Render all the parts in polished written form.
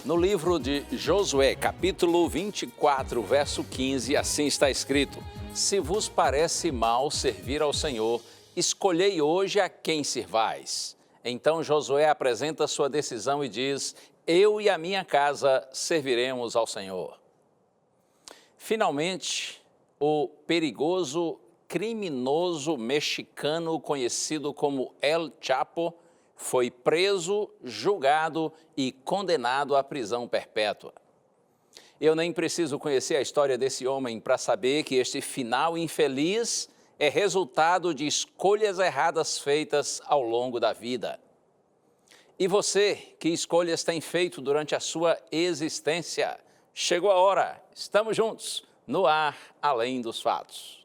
No livro de Josué, capítulo 24, verso 15, assim está escrito: Se vos parece mal servir ao Senhor, escolhei hoje a quem sirvais. Então Josué apresenta sua decisão e diz: eu e a minha casa serviremos ao Senhor. Finalmente, o perigoso criminoso mexicano conhecido como El Chapo foi preso, julgado e condenado à prisão perpétua. Eu nem preciso conhecer a história desse homem para saber que este final infeliz é resultado de escolhas erradas feitas ao longo da vida. E você, que escolhas tem feito durante a sua existência? Chegou a hora, estamos juntos, no ar, além dos fatos.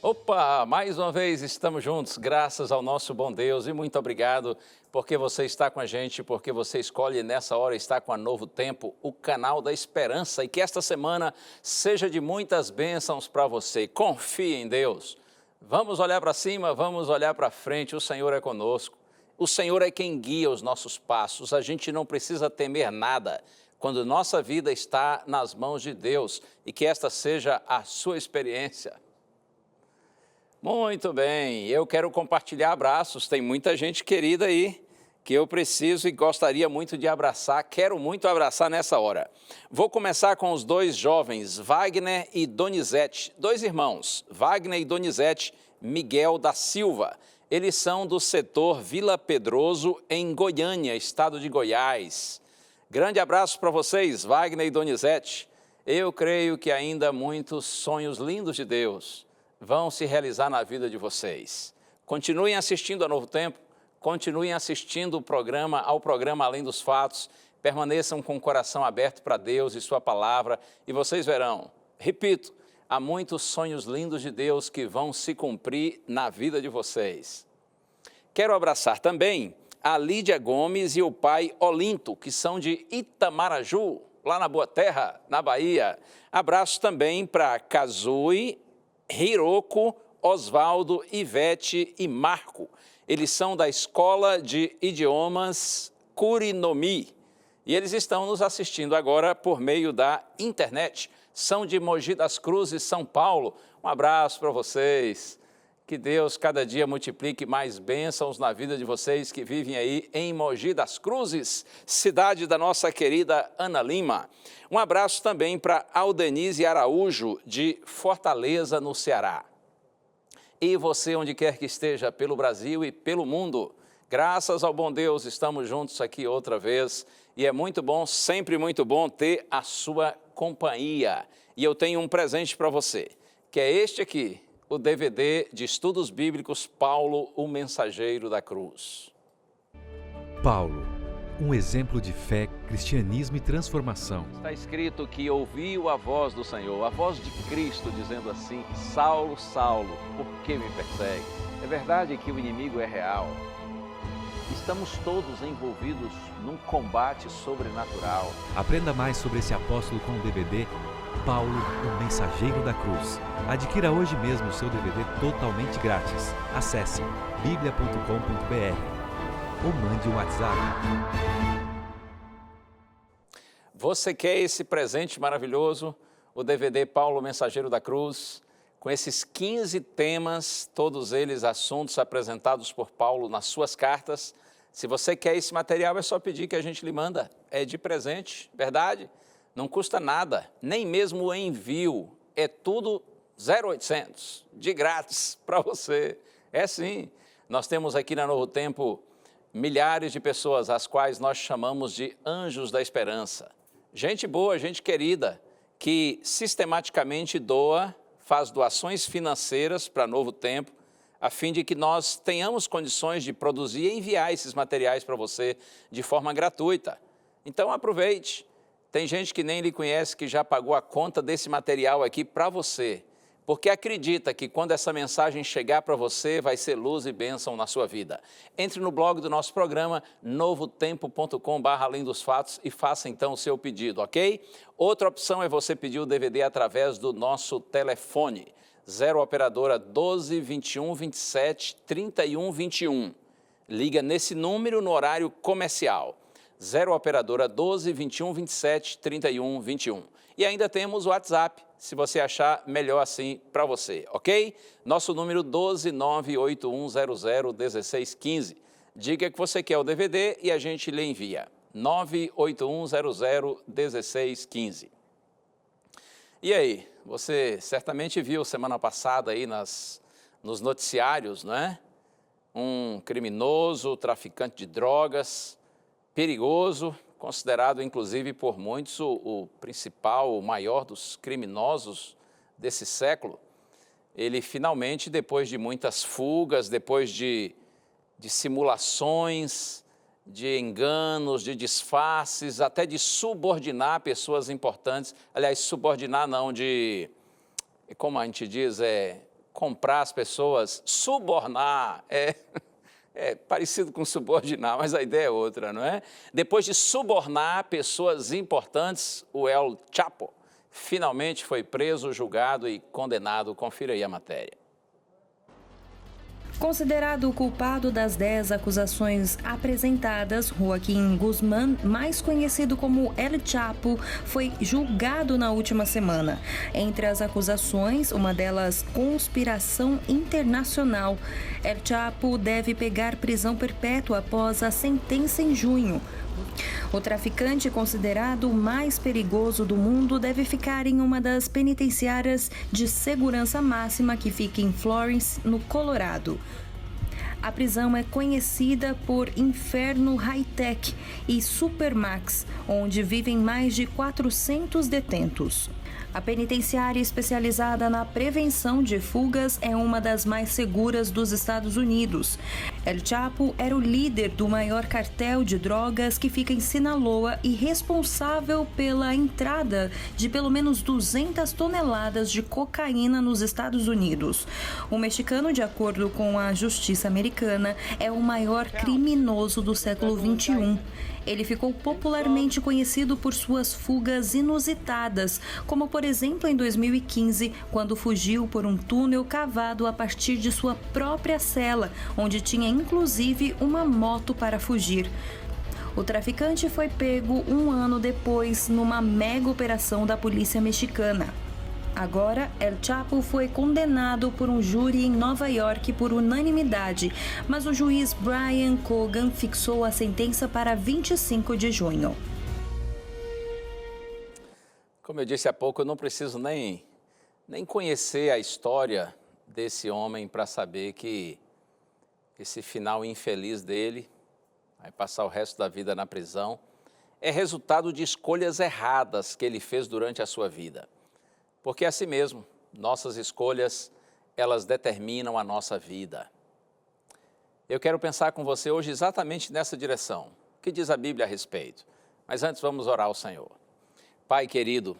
Opa, mais uma vez estamos juntos, graças ao nosso bom Deus, e muito obrigado porque você está com a gente, porque você escolhe nessa hora estar com a Novo Tempo, o canal da esperança, e que esta semana seja de muitas bênçãos para você. Confie em Deus. Vamos olhar para cima, vamos olhar para frente, o Senhor é conosco. O Senhor é quem guia os nossos passos, a gente não precisa temer nada quando nossa vida está nas mãos de Deus, e que esta seja a sua experiência. Muito bem, eu quero compartilhar abraços, tem muita gente querida aí que eu preciso e gostaria muito de abraçar, quero muito abraçar nessa hora. Vou começar com os dois jovens, Wagner e Donizete, dois irmãos, Wagner e Donizete Miguel da Silva. Eles são do setor Vila Pedroso, em Goiânia, estado de Goiás. Grande abraço para vocês, Wagner e Donizete. Eu creio que ainda muitos sonhos lindos de Deus vão se realizar na vida de vocês. Continuem assistindo a Novo Tempo, continuem assistindo ao programa Além dos Fatos, permaneçam com o coração aberto para Deus e sua palavra, e vocês verão, repito, há muitos sonhos lindos de Deus que vão se cumprir na vida de vocês. Quero abraçar também a Lídia Gomes e o pai Olinto, que são de Itamaraju, lá na Boa Terra, na Bahia. Abraço também para Kazui, Hiroko, Osvaldo, Ivete e Marco. Eles são da Escola de Idiomas Curinomi e eles estão nos assistindo agora por meio da internet. São de Mogi das Cruzes, São Paulo. Um abraço para vocês. Que Deus cada dia multiplique mais bênçãos na vida de vocês que vivem aí em Mogi das Cruzes, cidade da nossa querida Ana Lima. Um abraço também para Aldenise Araújo, de Fortaleza, no Ceará. E você, onde quer que esteja, pelo Brasil e pelo mundo, graças ao bom Deus, estamos juntos aqui outra vez. E é muito bom, sempre muito bom ter a sua companhia. E eu tenho um presente para você, que é este aqui. O DVD de Estudos Bíblicos Paulo, o Mensageiro da Cruz. Paulo, um exemplo de fé, cristianismo e transformação. Está escrito que ouviu a voz do Senhor, a voz de Cristo, dizendo assim: Saulo, Saulo, por que me persegue? É verdade que o inimigo é real. Estamos todos envolvidos num combate sobrenatural. Aprenda mais sobre esse apóstolo com o DVD Paulo, o Mensageiro da Cruz. Adquira hoje mesmo o seu DVD totalmente grátis. Acesse biblia.com.br ou mande um WhatsApp. Você quer esse presente maravilhoso? O DVD Paulo, o Mensageiro da Cruz, com esses 15 temas, todos eles assuntos apresentados por Paulo nas suas cartas. Se você quer esse material, é só pedir que a gente lhe manda. É de presente, verdade? Não custa nada, nem mesmo o envio, é tudo 0800, de grátis para você. É sim, nós temos aqui na Novo Tempo milhares de pessoas, as quais nós chamamos de anjos da esperança. Gente boa, gente querida, que sistematicamente faz doações financeiras para Novo Tempo, a fim de que nós tenhamos condições de produzir e enviar esses materiais para você de forma gratuita. Então aproveite. Tem gente que nem lhe conhece, que já pagou a conta desse material aqui para você. porque acredita que quando essa mensagem chegar para você, vai ser luz e bênção na sua vida. Entre no blog do nosso programa, novotempo.com/além dos fatos e faça então o seu pedido, ok? Outra opção é você pedir o DVD através do nosso telefone, 0 operadora 12 21 27 31 21. Liga nesse número no horário comercial, 0 operadora 12 21 27 31 21. E ainda temos o WhatsApp, se você achar melhor assim para você, ok? Nosso número 12981001615. Diga que você quer o DVD e a gente lhe envia. 981001615. E aí, você certamente viu semana passada aí nos noticiários, não é? Um criminoso, traficante de drogas, perigoso, considerado inclusive por muitos o principal, o maior dos criminosos desse século. Ele finalmente, depois de muitas fugas, depois de simulações, de enganos, de disfarces, até de subordinar pessoas importantes, aliás, subordinar não, como a gente diz, comprar as pessoas, subornar, é parecido com subordinar, mas a ideia é outra, não é? Depois de subornar pessoas importantes, o El Chapo finalmente foi preso, julgado e condenado. Confira aí a matéria. Considerado o culpado das 10 acusações apresentadas, Joaquim Guzmán, mais conhecido como El Chapo, foi julgado na última semana. Entre as acusações, uma delas conspiração internacional. El Chapo deve pegar prisão perpétua após a sentença em junho. O traficante, considerado o mais perigoso do mundo, deve ficar em uma das penitenciárias de segurança máxima que fica em Florence, no Colorado. A prisão é conhecida por Inferno High-Tech e Supermax, onde vivem mais de 400 detentos. A penitenciária especializada na prevenção de fugas é uma das mais seguras dos Estados Unidos. El Chapo era o líder do maior cartel de drogas que fica em Sinaloa e responsável pela entrada de pelo menos 200 toneladas de cocaína nos Estados Unidos. O mexicano, de acordo com a justiça americana, é o maior criminoso do século XXI. Ele ficou popularmente conhecido por suas fugas inusitadas, como, por exemplo, em 2015, quando fugiu por um túnel cavado a partir de sua própria cela, onde tinha inclusive uma moto para fugir. O traficante foi pego um ano depois numa mega operação da polícia mexicana. Agora, El Chapo foi condenado por um júri em Nova York por unanimidade, mas o juiz Brian Cogan fixou a sentença para 25 de junho. Como eu disse há pouco, eu não preciso nem conhecer a história desse homem para saber que esse final infeliz dele, vai passar o resto da vida na prisão, é resultado de escolhas erradas que ele fez durante a sua vida. Porque é assim mesmo, nossas escolhas, elas determinam a nossa vida. Eu quero pensar com você hoje exatamente nessa direção. O que diz a Bíblia a respeito? Mas antes vamos orar ao Senhor. Pai querido,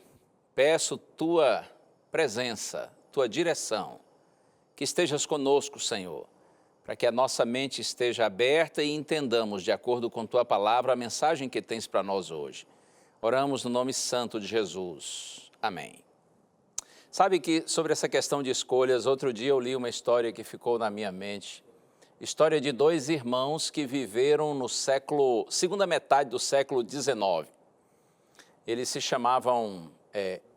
peço Tua presença, Tua direção, que estejas conosco, Senhor, para que a nossa mente esteja aberta e entendamos, de acordo com Tua palavra, a mensagem que tens para nós hoje. Oramos no nome santo de Jesus. Amém. Sabe que sobre essa questão de escolhas, outro dia eu li uma história que ficou na minha mente. História de dois irmãos que viveram no segunda metade do século XIX. Eles se chamavam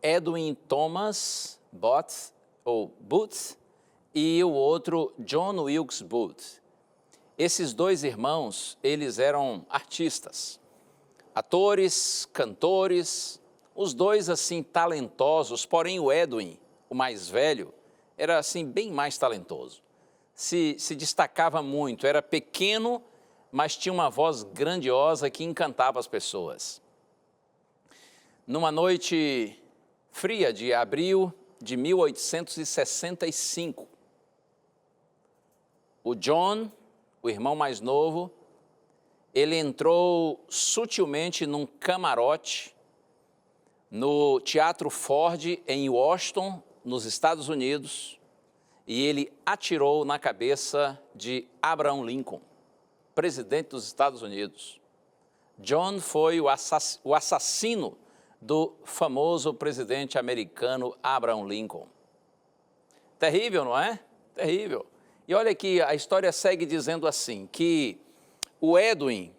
Edwin Thomas Booth e o outro John Wilkes Booth. Esses dois irmãos, eles eram artistas, atores, cantores, os dois assim talentosos, porém o Edwin, o mais velho, era assim bem mais talentoso. Se destacava muito, era pequeno, mas tinha uma voz grandiosa que encantava as pessoas. Numa noite fria de abril de 1865, o John, o irmão mais novo, ele entrou sutilmente num camarote no Teatro Ford, em Washington, nos Estados Unidos e ele atirou na cabeça de Abraham Lincoln, presidente dos Estados Unidos. John foi o assassino do famoso presidente americano Abraham Lincoln. Terrível, não é? Terrível. E olha que a história segue dizendo assim, que o Edwin,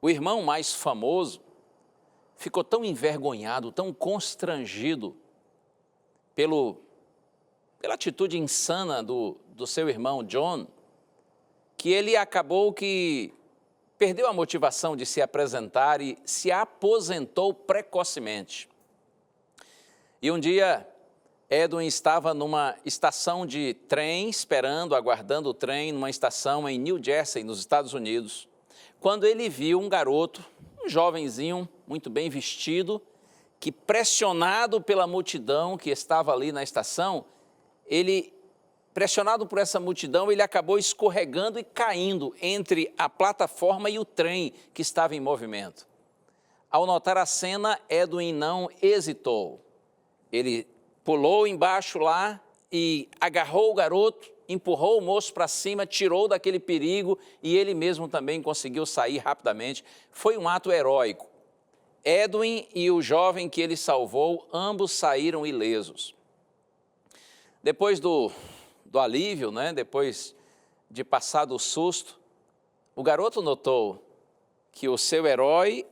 o irmão mais famoso, ficou tão envergonhado, tão constrangido pela atitude insana do seu irmão John, que ele acabou que perdeu a motivação de se apresentar e se aposentou precocemente. E um dia, Edwin estava numa estação de trem, aguardando o trem, numa estação em New Jersey, nos Estados Unidos, quando ele viu um garoto, um jovenzinho, muito bem vestido, que pressionado pela multidão que estava ali na estação, pressionado por essa multidão, ele acabou escorregando e caindo entre a plataforma e o trem que estava em movimento. Ao notar a cena, Edwin não hesitou. Ele pulou embaixo lá e agarrou o garoto, empurrou o moço para cima, tirou daquele perigo e ele mesmo também conseguiu sair rapidamente. Foi um ato heróico. Edwin e o jovem que ele salvou, ambos saíram ilesos. Depois do alívio, né? Depois de passar do susto, o garoto notou que o seu herói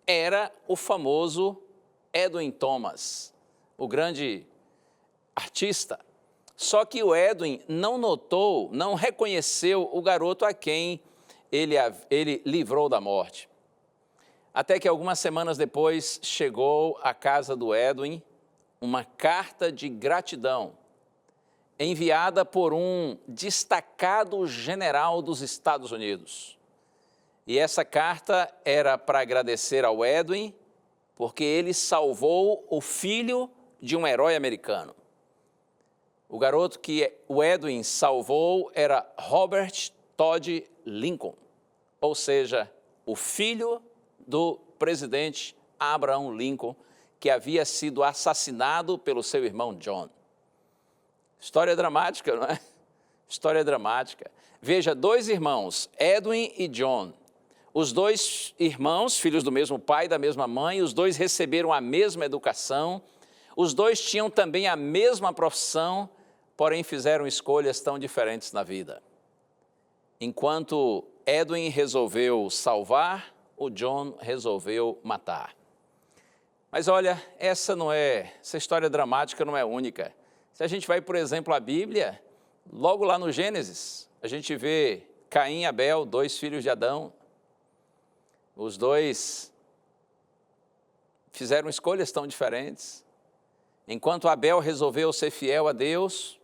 era o famoso Edwin Thomas, o grande artista. Só que o Edwin não notou, não reconheceu o garoto a quem ele livrou da morte. Até que algumas semanas depois chegou à casa do Edwin uma carta de gratidão enviada por um destacado general dos Estados Unidos. E essa carta era para agradecer ao Edwin, porque ele salvou o filho de um herói americano. O garoto que o Edwin salvou era Robert Todd Lincoln, ou seja, o filho do presidente Abraham Lincoln, que havia sido assassinado pelo seu irmão John. História dramática, não é? História dramática. Veja, dois irmãos, Edwin e John. Os dois irmãos, filhos do mesmo pai e da mesma mãe, os dois receberam a mesma educação, os dois tinham também a mesma profissão, porém fizeram escolhas tão diferentes na vida. Enquanto Edwin resolveu salvar, o John resolveu matar. Mas olha, essa história dramática não é única. Se a gente vai, por exemplo, à Bíblia, logo lá no Gênesis, a gente vê Caim e Abel, dois filhos de Adão. Os dois fizeram escolhas tão diferentes. Enquanto Abel resolveu ser fiel a Deus,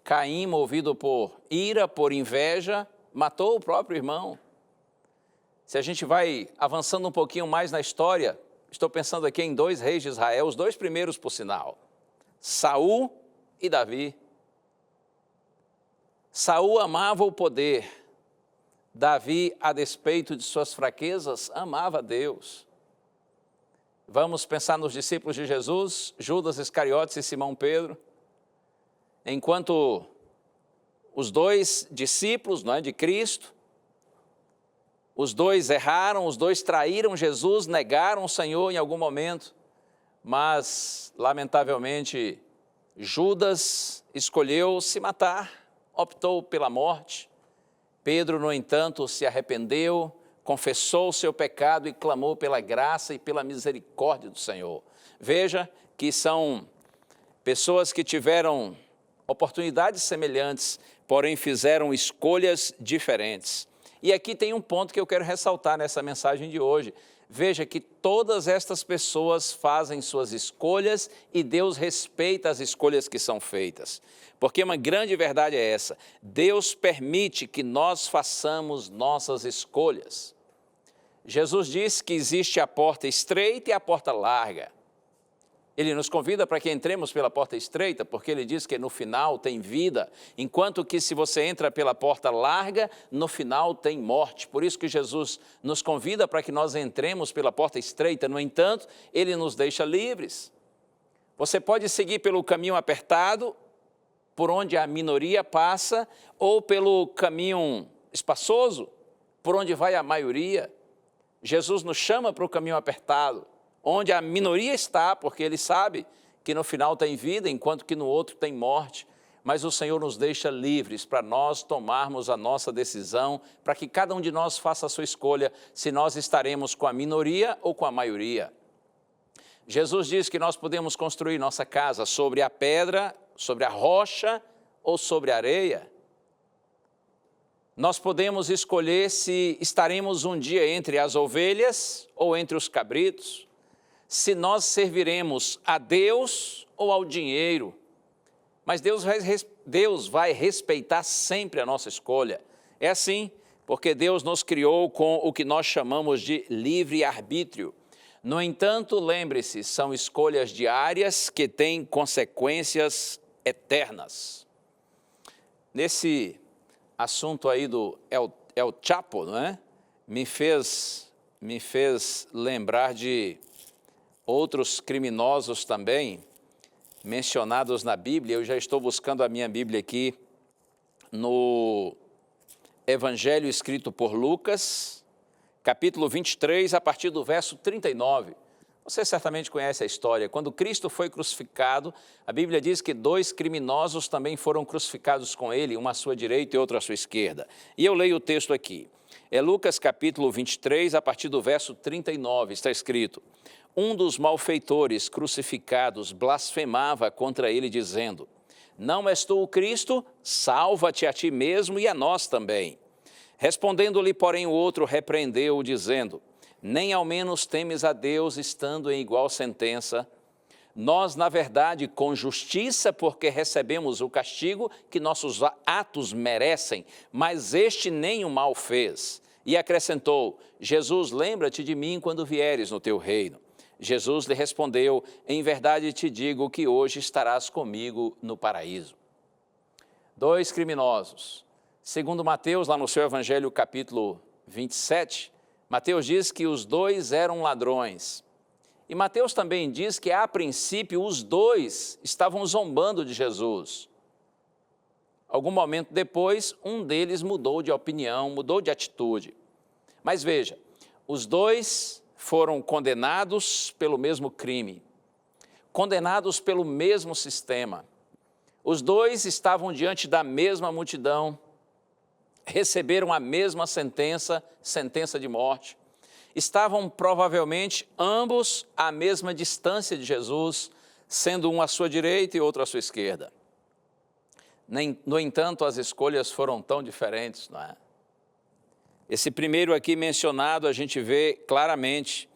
Caim, movido por ira, por inveja, matou o próprio irmão. Se a gente vai avançando um pouquinho mais na história, estou pensando aqui em dois reis de Israel, os dois primeiros por sinal, Saul e Davi. Saul amava o poder. Davi, a despeito de suas fraquezas, amava Deus. Vamos pensar nos discípulos de Jesus, Judas Iscariotes e Simão Pedro. Enquanto os dois discípulos, não é, de Cristo, os dois erraram, os dois traíram Jesus, negaram o Senhor em algum momento, mas, lamentavelmente, Judas escolheu se matar, optou pela morte. Pedro, no entanto, se arrependeu, confessou o seu pecado e clamou pela graça e pela misericórdia do Senhor. Veja que são pessoas que tiveram oportunidades semelhantes, porém fizeram escolhas diferentes. E aqui tem um ponto que eu quero ressaltar nessa mensagem de hoje. Veja que todas estas pessoas fazem suas escolhas e Deus respeita as escolhas que são feitas. Porque uma grande verdade é essa: Deus permite que nós façamos nossas escolhas. Jesus disse que existe a porta estreita e a porta larga. Ele nos convida para que entremos pela porta estreita, porque ele diz que no final tem vida, enquanto que se você entra pela porta larga, no final tem morte. Por isso que Jesus nos convida para que nós entremos pela porta estreita. No entanto, ele nos deixa livres. Você pode seguir pelo caminho apertado, por onde a minoria passa, ou pelo caminho espaçoso, por onde vai a maioria. Jesus nos chama para o caminho apertado, onde a minoria está, porque Ele sabe que no final tem vida, enquanto que no outro tem morte. Mas o Senhor nos deixa livres para nós tomarmos a nossa decisão, para que cada um de nós faça a sua escolha, se nós estaremos com a minoria ou com a maioria. Jesus diz que nós podemos construir nossa casa sobre a pedra, sobre a rocha ou sobre a areia. Nós podemos escolher se estaremos um dia entre as ovelhas ou entre os cabritos, se nós serviremos a Deus ou ao dinheiro. Mas Deus vai respeitar sempre a nossa escolha. É assim, porque Deus nos criou com o que nós chamamos de livre-arbítrio. No entanto, lembre-se, são escolhas diárias que têm consequências eternas. Nesse assunto aí do El Chapo, não é? Me fez lembrar de outros criminosos também, mencionados na Bíblia. Eu já estou buscando a minha Bíblia aqui no Evangelho escrito por Lucas, capítulo 23, a partir do verso 39. Você certamente conhece a história. Quando Cristo foi crucificado, a Bíblia diz que 2 criminosos também foram crucificados com ele, um à sua direita e outro à sua esquerda. E eu leio o texto aqui. É Lucas capítulo 23, a partir do verso 39, está escrito: um dos malfeitores crucificados blasfemava contra ele, dizendo: não és tu o Cristo? Salva-te a ti mesmo e a nós também. Respondendo-lhe, porém, o outro repreendeu-o, dizendo: nem ao menos temes a Deus, estando em igual sentença. Nós, na verdade, com justiça, porque recebemos o castigo que nossos atos merecem, mas este nem o mal fez. E acrescentou: Jesus, lembra-te de mim quando vieres no teu reino. Jesus lhe respondeu: em verdade te digo que hoje estarás comigo no paraíso. 2 criminosos. Segundo Mateus, lá no seu Evangelho, capítulo 27, Mateus diz que os 2 eram ladrões. E Mateus também diz que, a princípio, os 2 estavam zombando de Jesus. Algum momento depois, um deles mudou de opinião, mudou de atitude. Mas veja, os 2 foram condenados pelo mesmo crime, condenados pelo mesmo sistema. Os 2 estavam diante da mesma multidão, receberam a mesma sentença de morte. Estavam provavelmente ambos à mesma distância de Jesus, sendo um à sua direita e outro à sua esquerda. No entanto, as escolhas foram tão diferentes, não é? Esse primeiro aqui mencionado, a gente vê claramente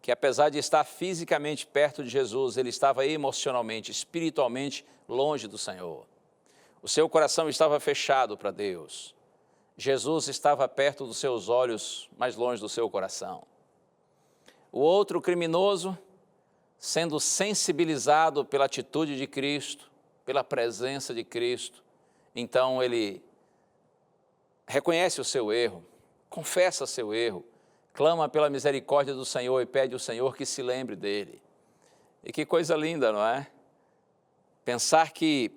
que, apesar de estar fisicamente perto de Jesus, ele estava emocionalmente, espiritualmente longe do Senhor. O seu coração estava fechado para Deus. Jesus estava perto dos seus olhos, mas longe do seu coração. O outro criminoso, sendo sensibilizado pela atitude de Cristo, pela presença de Cristo, então ele reconhece o seu erro, confessa seu erro, clama pela misericórdia do Senhor e pede ao Senhor que se lembre dele. E que coisa linda, não é? Pensar que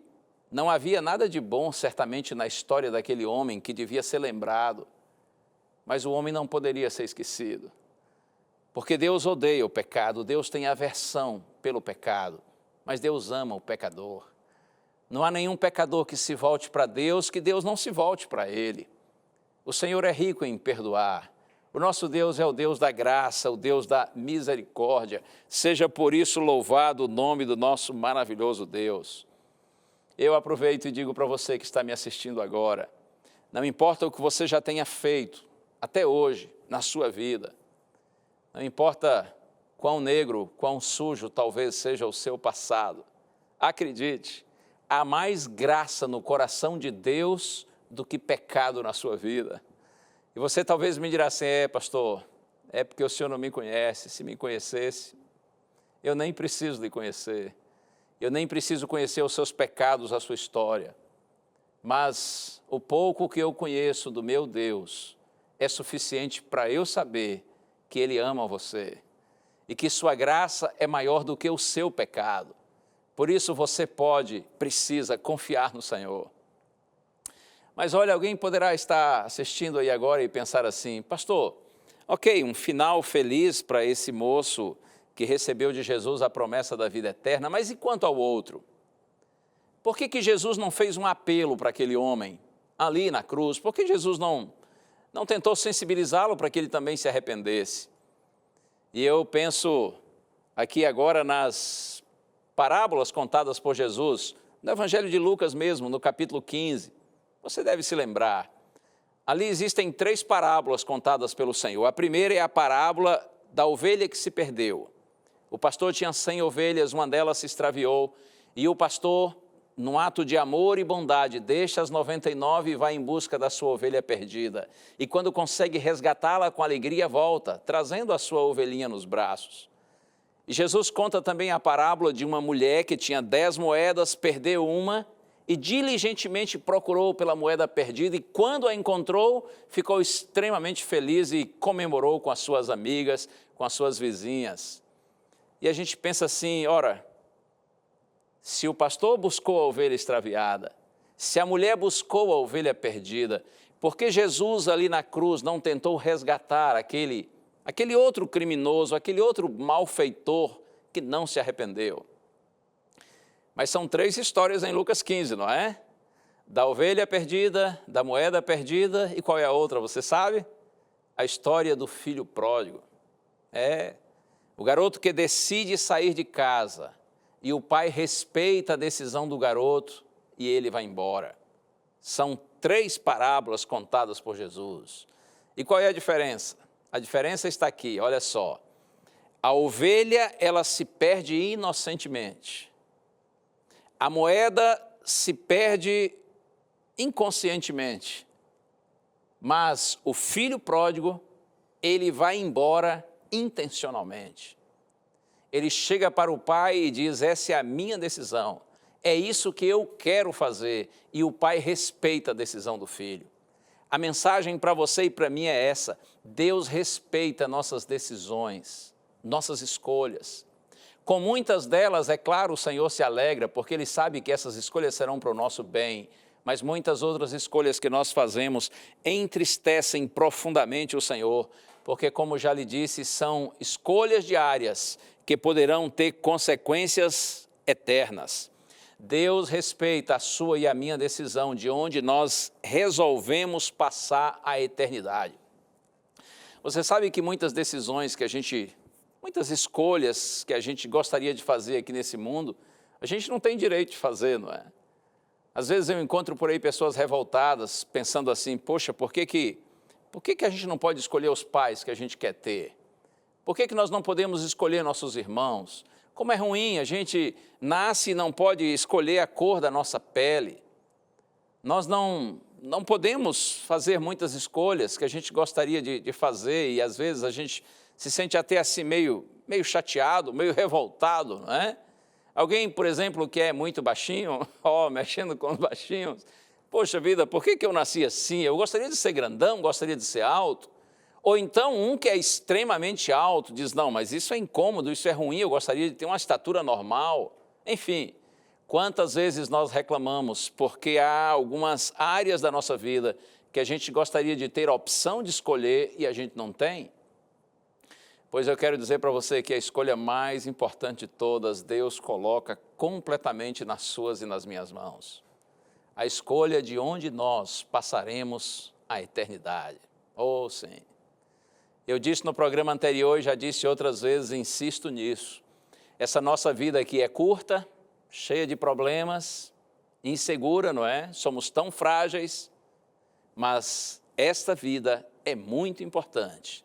não havia nada de bom, certamente, na história daquele homem que devia ser lembrado, mas o homem não poderia ser esquecido, porque Deus odeia o pecado, Deus tem aversão pelo pecado, mas Deus ama o pecador. Não há nenhum pecador que se volte para Deus, que Deus não se volte para ele. O Senhor é rico em perdoar. O nosso Deus é o Deus da graça, o Deus da misericórdia. Seja por isso louvado o nome do nosso maravilhoso Deus. Eu aproveito e digo para você que está me assistindo agora, não importa o que você já tenha feito até hoje na sua vida, não importa quão negro, quão sujo talvez seja o seu passado, acredite, há mais graça no coração de Deus do que pecado na sua vida. E você talvez me dirá assim: pastor, é porque o senhor não me conhece. Se me conhecesse, eu nem preciso lhe conhecer. Eu nem preciso conhecer os seus pecados, a sua história. Mas o pouco que eu conheço do meu Deus é suficiente para eu saber que Ele ama você e que sua graça é maior do que o seu pecado. Por isso você precisa confiar no Senhor. Mas olha, alguém poderá estar assistindo aí agora e pensar assim, pastor, ok, um final feliz para esse moço que recebeu de Jesus a promessa da vida eterna, mas e quanto ao outro? Por que Jesus não fez um apelo para aquele homem ali na cruz? Por que Jesus não tentou sensibilizá-lo para que ele também se arrependesse? E eu penso aqui agora nas parábolas contadas por Jesus, no Evangelho de Lucas mesmo, no capítulo 15. Você deve se lembrar. Ali existem 3 parábolas contadas pelo Senhor. A primeira é a parábola da ovelha que se perdeu. O pastor tinha 100 ovelhas, uma delas se extraviou, e o pastor, num ato de amor e bondade, deixa as 99 e vai em busca da sua ovelha perdida. E quando consegue resgatá-la, com alegria volta, trazendo a sua ovelhinha nos braços. E Jesus conta também a parábola de uma mulher que tinha 10 moedas, perdeu uma e diligentemente procurou pela moeda perdida, e quando a encontrou, ficou extremamente feliz e comemorou com as suas amigas, com as suas vizinhas. E a gente pensa assim, ora, se o pastor buscou a ovelha extraviada, se a mulher buscou a ovelha perdida, por que Jesus ali na cruz não tentou resgatar aquele outro criminoso, aquele outro malfeitor que não se arrependeu? Mas são 3 histórias em Lucas 15, não é? Da ovelha perdida, da moeda perdida, e qual é a outra, você sabe? A história do filho pródigo. O garoto que decide sair de casa, e o pai respeita a decisão do garoto, e ele vai embora. São 3 parábolas contadas por Jesus. E qual é a diferença? A diferença está aqui, olha só. A ovelha, ela se perde inocentemente. A moeda se perde inconscientemente. Mas o filho pródigo, ele vai embora intencionalmente. Ele chega para o pai e diz, essa é a minha decisão, é isso que eu quero fazer, e o pai respeita a decisão do filho. A mensagem para você e para mim é essa, Deus respeita nossas decisões, nossas escolhas. Com muitas delas, é claro, o Senhor se alegra, porque Ele sabe que essas escolhas serão para o nosso bem, mas muitas outras escolhas que nós fazemos entristecem profundamente o Senhor, porque, como já lhe disse, são escolhas diárias que poderão ter consequências eternas. Deus respeita a sua e a minha decisão de onde nós resolvemos passar a eternidade. Você sabe que muitas decisões muitas escolhas que a gente gostaria de fazer aqui nesse mundo, a gente não tem direito de fazer, não é? Às vezes eu encontro por aí pessoas revoltadas, pensando assim, poxa, por que a gente não pode escolher os pais que a gente quer ter? Por que nós não podemos escolher nossos irmãos? Como é ruim, a gente nasce e não pode escolher a cor da nossa pele. Nós não podemos fazer muitas escolhas que a gente gostaria de fazer, e às vezes a gente se sente até assim meio chateado, meio revoltado, não é? Alguém, por exemplo, que é muito baixinho, mexendo com os baixinhos, poxa vida, por que eu nasci assim? Eu gostaria de ser grandão, gostaria de ser alto. Ou então um que é extremamente alto diz, não, mas isso é incômodo, isso é ruim, eu gostaria de ter uma estatura normal. Enfim, quantas vezes nós reclamamos porque há algumas áreas da nossa vida que a gente gostaria de ter a opção de escolher e a gente não tem? Pois eu quero dizer para você que a escolha mais importante de todas, Deus coloca completamente nas suas e nas minhas mãos. A escolha de onde nós passaremos a eternidade. Oh, sim. Eu disse no programa anterior e já disse outras vezes, insisto nisso. Essa nossa vida aqui é curta, cheia de problemas, insegura, não é? Somos tão frágeis, mas esta vida é muito importante,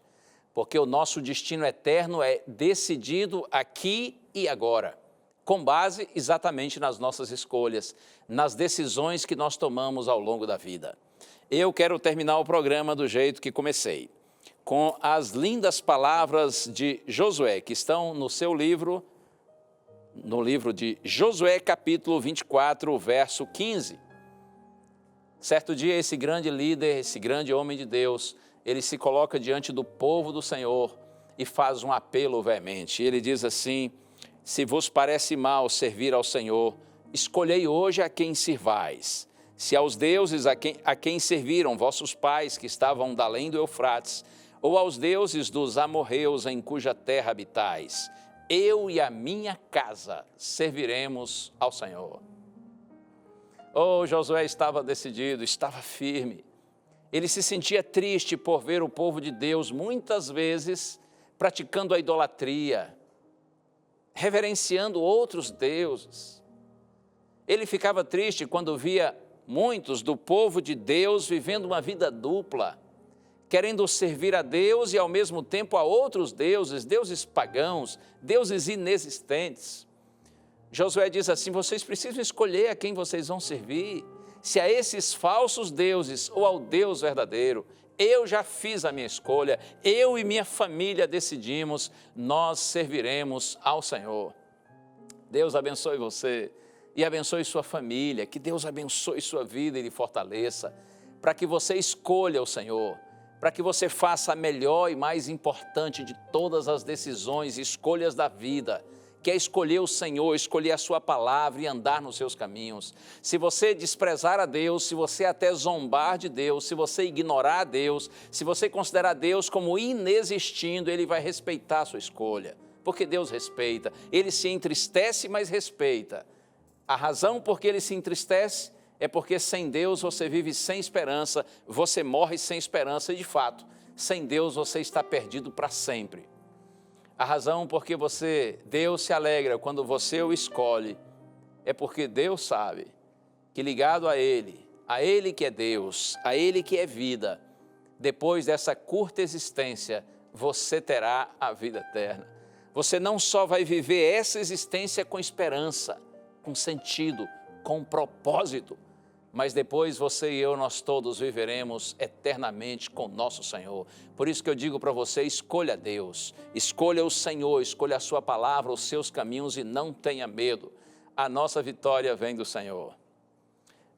porque o nosso destino eterno é decidido aqui e agora, com base exatamente nas nossas escolhas, nas decisões que nós tomamos ao longo da vida. Eu quero terminar o programa do jeito que comecei, com as lindas palavras de Josué, que estão no seu livro, no livro de Josué, capítulo 24, verso 15. Certo dia, esse grande líder, esse grande homem de Deus, ele se coloca diante do povo do Senhor e faz um apelo veemente. Ele diz assim, Se vos parece mal servir ao Senhor, escolhei hoje a quem sirvais. Se aos deuses a quem serviram vossos pais que estavam da além do Eufrates, ou aos deuses dos amorreus em cuja terra habitais, eu e a minha casa serviremos ao Senhor. Oh, Josué estava decidido, estava firme. Ele se sentia triste por ver o povo de Deus muitas vezes praticando a idolatria, reverenciando outros deuses. Ele ficava triste quando via muitos do povo de Deus vivendo uma vida dupla, querendo servir a Deus e ao mesmo tempo a outros deuses, deuses pagãos, deuses inexistentes. Josué diz assim: vocês precisam escolher a quem vocês vão servir, se a esses falsos deuses ou ao Deus verdadeiro. Eu já fiz a minha escolha, eu e minha família decidimos, nós serviremos ao Senhor. Deus abençoe você e abençoe sua família, que Deus abençoe sua vida e lhe fortaleça, para que você escolha o Senhor, para que você faça a melhor e mais importante de todas as decisões e escolhas da vida, que é escolher o Senhor, escolher a sua palavra e andar nos seus caminhos. Se você desprezar a Deus, se você até zombar de Deus, se você ignorar a Deus, se você considerar Deus como inexistindo, Ele vai respeitar a sua escolha, porque Deus respeita. Ele se entristece, mas respeita. A razão por que Ele se entristece é porque sem Deus você vive sem esperança, você morre sem esperança e, de fato, sem Deus você está perdido para sempre. A razão por que Deus se alegra quando você o escolhe é porque Deus sabe que ligado a Ele que é Deus, a Ele que é vida, depois dessa curta existência, você terá a vida eterna. Você não só vai viver essa existência com esperança, com sentido, com propósito, mas depois você e eu, nós todos viveremos eternamente com nosso Senhor. Por isso que eu digo para você, escolha Deus, escolha o Senhor, escolha a sua palavra, os seus caminhos e não tenha medo. A nossa vitória vem do Senhor.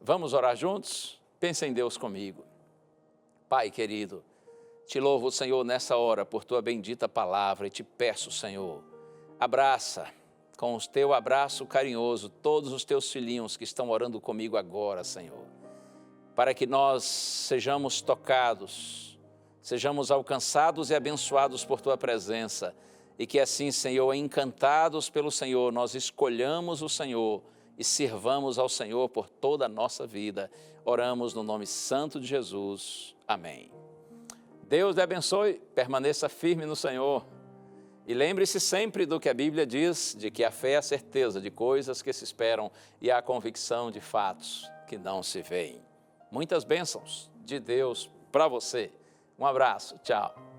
Vamos orar juntos? Pense em Deus comigo. Pai querido, te louvo, Senhor, nessa hora por tua bendita palavra e te peço, Senhor, abraça com o teu abraço carinhoso todos os teus filhinhos que estão orando comigo agora, Senhor, para que nós sejamos tocados, sejamos alcançados e abençoados por tua presença e que assim, Senhor, encantados pelo Senhor, nós escolhamos o Senhor e sirvamos ao Senhor por toda a nossa vida. Oramos no nome santo de Jesus. Amém. Deus te abençoe, permaneça firme no Senhor. E lembre-se sempre do que a Bíblia diz, de que a fé é a certeza de coisas que se esperam e a convicção de fatos que não se veem. Muitas bênçãos de Deus para você. Um abraço, tchau.